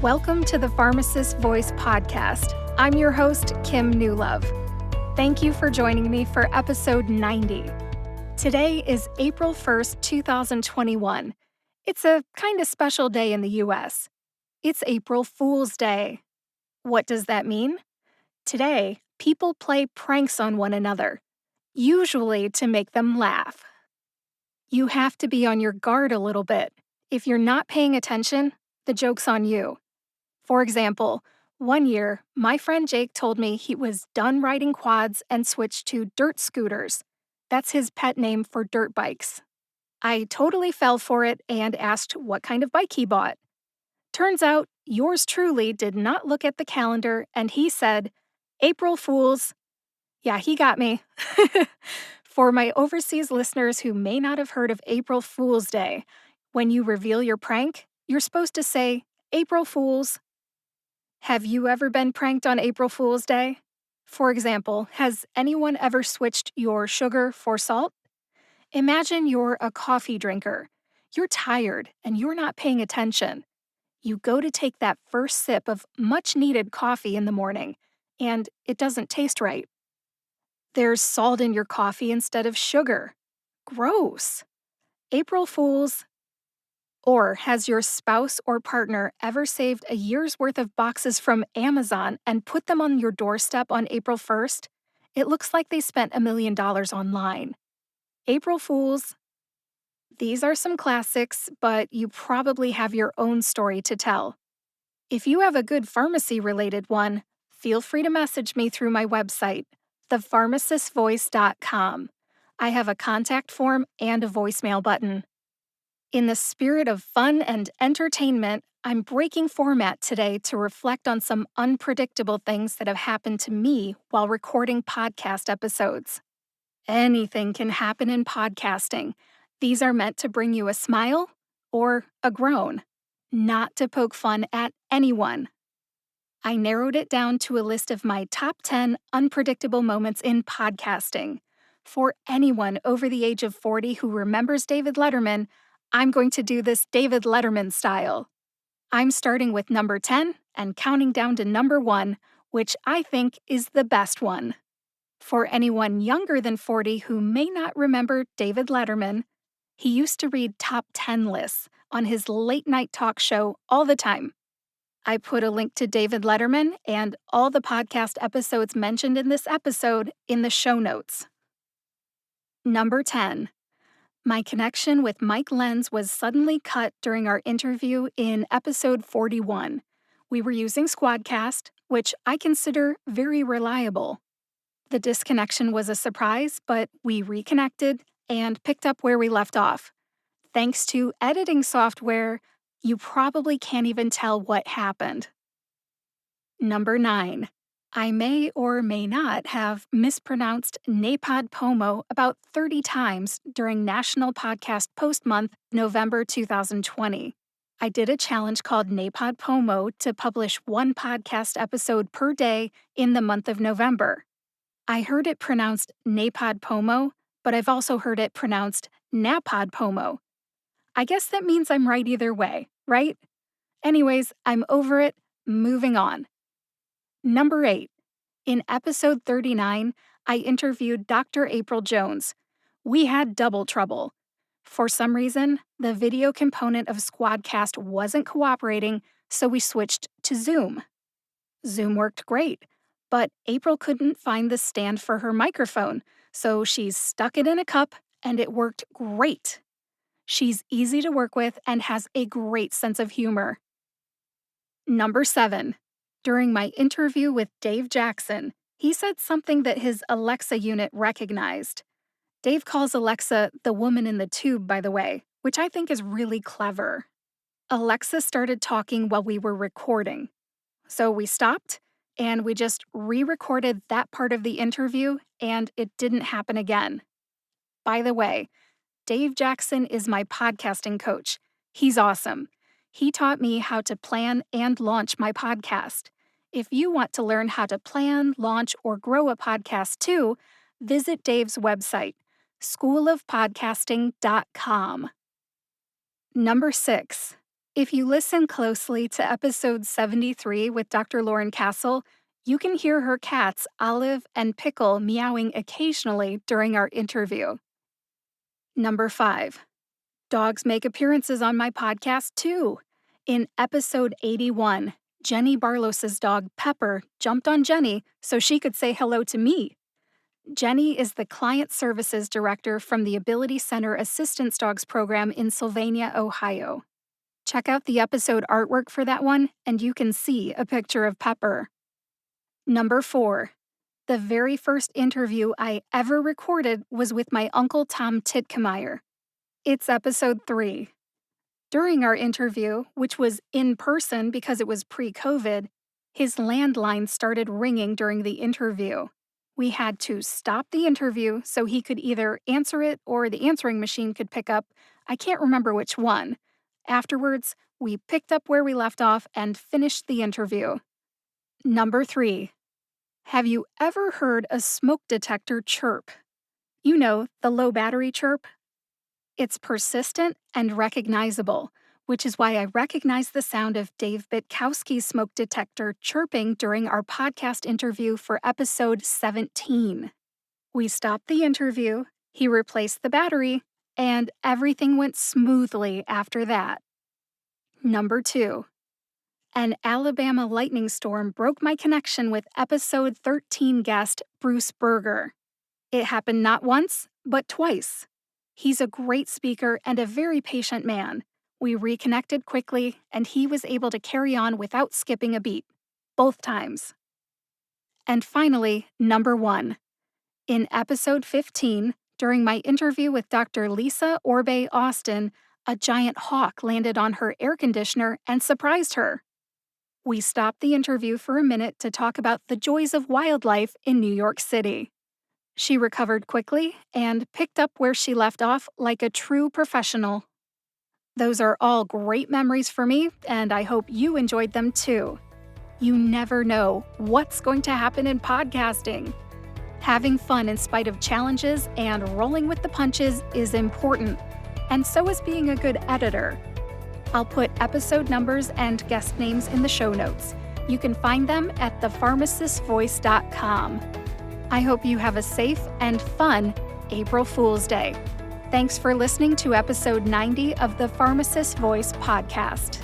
Welcome to the Pharmacist Voice podcast. I'm your host, Kim Newlove. Thank you for joining me for episode 90. Today is April 1st, 2021. It's a kind of special day in the US. It's April Fool's Day. What does that mean? Today, people play pranks on one another, usually to make them laugh. You have to be on your guard a little bit. If you're not paying attention, the joke's on you. For example, one year, my friend Jake told me he was done riding quads and switched to dirt scooters. That's his pet name for dirt bikes. I totally fell for it and asked what kind of bike he bought. Turns out, yours truly did not look at the calendar and he said, April Fools. Yeah, he got me. For my overseas listeners who may not have heard of April Fool's Day, when you reveal your prank, you're supposed to say, April Fools. Have you ever been pranked on April Fool's Day? For example, has anyone ever switched your sugar for salt? Imagine you're a coffee drinker. You're tired and you're not paying attention. You go to take that first sip of much-needed coffee in the morning, and it doesn't taste right. There's salt in your coffee instead of sugar. Gross. April Fools. Or has your spouse or partner ever saved a year's worth of boxes from Amazon and put them on your doorstep on April 1st? It looks like they spent $1 million online. April Fools. These are some classics, but you probably have your own story to tell. If you have a good pharmacy-related one, feel free to message me through my website, thepharmacistvoice.com. I have a contact form and a voicemail button. In the spirit of fun and entertainment, I'm breaking format today to reflect on some unpredictable things that have happened to me while recording podcast episodes. Anything can happen in podcasting. These are meant to bring you a smile or a groan, not to poke fun at anyone. I narrowed it down to a list of my top 10 unpredictable moments in podcasting. For anyone over the age of 40 who remembers David Letterman, I'm going to do this David Letterman style. I'm starting with number 10 and counting down to number 1, which I think is the best one. For anyone younger than 40 who may not remember David Letterman, he used to read top 10 lists on his late-night talk show all the time. I put a link to David Letterman and all the podcast episodes mentioned in this episode in the show notes. Number 10. My connection with Mike Lenz was suddenly cut during our interview in episode 41. We were using Squadcast, which I consider very reliable. The disconnection was a surprise, but we reconnected and picked up where we left off. Thanks to editing software, you probably can't even tell what happened. Number 9. I may or may not have mispronounced NaPodPoMo about 30 times during National Podcast Post Month, November 2020. I did a challenge called NaPodPoMo to publish one podcast episode per day in the month of November. I heard it pronounced NaPodPoMo, but I've also heard it pronounced NaPodPoMo. I guess that means I'm right either way, right? Anyways, I'm over it, moving on. Number 8. In episode 39, I interviewed Dr. April Jones. We had double trouble. For some reason, the video component of Squadcast wasn't cooperating, so we switched to Zoom. Zoom worked great, but April couldn't find the stand for her microphone, so she stuck it in a cup, and it worked great. She's easy to work with and has a great sense of humor. Number 7. During my interview with Dave Jackson, he said something that his Alexa unit recognized. Dave calls Alexa the woman in the tube, by the way, which I think is really clever. Alexa started talking while we were recording. So we stopped, and we just re-recorded that part of the interview, and it didn't happen again. By the way, Dave Jackson is my podcasting coach. He's awesome. He taught me how to plan and launch my podcast. If you want to learn how to plan, launch, or grow a podcast too, visit Dave's website, schoolofpodcasting.com. Number 6. If you listen closely to episode 73 with Dr. Lauren Castle, you can hear her cats, Olive and Pickle, meowing occasionally during our interview. Number 5. Dogs make appearances on my podcast too. In episode 81, Jenny Barlos's dog Pepper jumped on Jenny so she could say hello to me. Jenny is the Client Services Director from the Ability Center Assistance Dogs program in Sylvania, Ohio. Check out the episode artwork for that one, and you can see a picture of Pepper. Number 4. The very first interview I ever recorded was with my Uncle Tom Titkemeier. It's episode 3. During our interview, which was in person because it was pre-COVID, his landline started ringing during the interview. We had to stop the interview so he could either answer it or the answering machine could pick up. I can't remember which one. Afterwards, we picked up where we left off and finished the interview. Number 3. Have you ever heard a smoke detector chirp? You know, the low battery chirp? It's persistent and recognizable, which is why I recognize the sound of Dave Bitkowski's smoke detector chirping during our podcast interview for episode 17. We stopped the interview, he replaced the battery, and everything went smoothly after that. Number 2. An Alabama lightning storm broke my connection with episode 13 guest Bruce Berger. It happened not once, but twice. He's a great speaker and a very patient man. We reconnected quickly, and he was able to carry on without skipping a beat, both times. And finally, number 1. In episode 15, during my interview with Dr. Lisa Orbé-Austin, a giant hawk landed on her air conditioner and surprised her. We stopped the interview for a minute to talk about the joys of wildlife in New York City. She recovered quickly and picked up where she left off like a true professional. Those are all great memories for me, and I hope you enjoyed them too. You never know what's going to happen in podcasting. Having fun in spite of challenges and rolling with the punches is important, and so is being a good editor. I'll put episode numbers and guest names in the show notes. You can find them at thepharmacistvoice.com. I hope you have a safe and fun April Fool's Day. Thanks for listening to episode 90 of the Pharmacist Voice podcast.